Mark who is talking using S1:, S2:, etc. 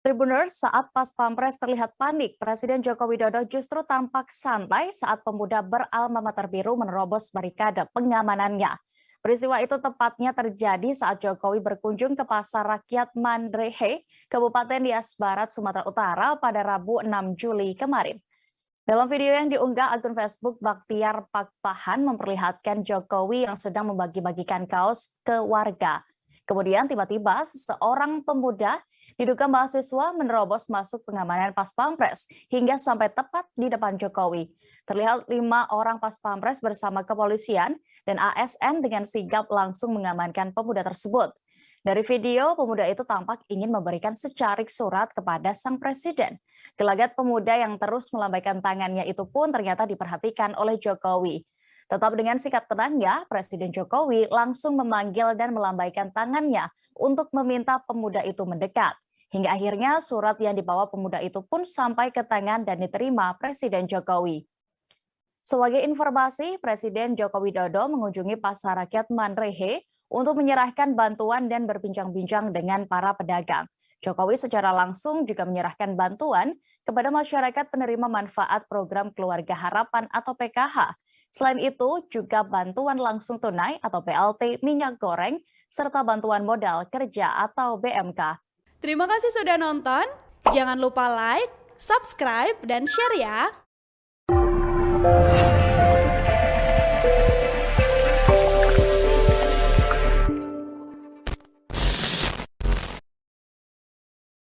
S1: Tribuners, saat pas pampres terlihat panik, Presiden Joko Widodo justru tampak santai saat pemuda beralma mater biru menerobos barikade pengamanannya. Peristiwa itu tepatnya terjadi saat Jokowi berkunjung ke Pasar Rakyat Mandrehe, Kabupaten Nias Barat, Sumatera Utara pada Rabu 6 Juli kemarin. Dalam video yang diunggah akun Facebook, Baktiar Pakpahan memperlihatkan Jokowi yang sedang membagi-bagikan kaos ke warga. Kemudian tiba-tiba seorang pemuda diduga mahasiswa menerobos masuk pengamanan pas pampres hingga sampai tepat di depan Jokowi. Terlihat 5 orang pas pampres bersama kepolisian dan ASN dengan sigap langsung mengamankan pemuda tersebut. Dari video, pemuda itu tampak ingin memberikan secarik surat kepada sang presiden. Gelagat pemuda yang terus melambaikan tangannya itu pun ternyata diperhatikan oleh Jokowi. Tetap dengan sikap tenangnya, Presiden Jokowi langsung memanggil dan melambaikan tangannya untuk meminta pemuda itu mendekat. Hingga akhirnya surat yang dibawa pemuda itu pun sampai ke tangan dan diterima Presiden Jokowi. Sebagai informasi, Presiden Joko Widodo mengunjungi Pasar Rakyat Mandrehe untuk menyerahkan bantuan dan berbincang-bincang dengan para pedagang. Jokowi secara langsung juga menyerahkan bantuan kepada masyarakat penerima manfaat program Keluarga Harapan atau PKH. Selain itu, juga bantuan langsung tunai atau BLT minyak goreng, serta bantuan modal kerja atau BMK.
S2: Terima kasih sudah nonton. Jangan lupa like, subscribe, dan share ya.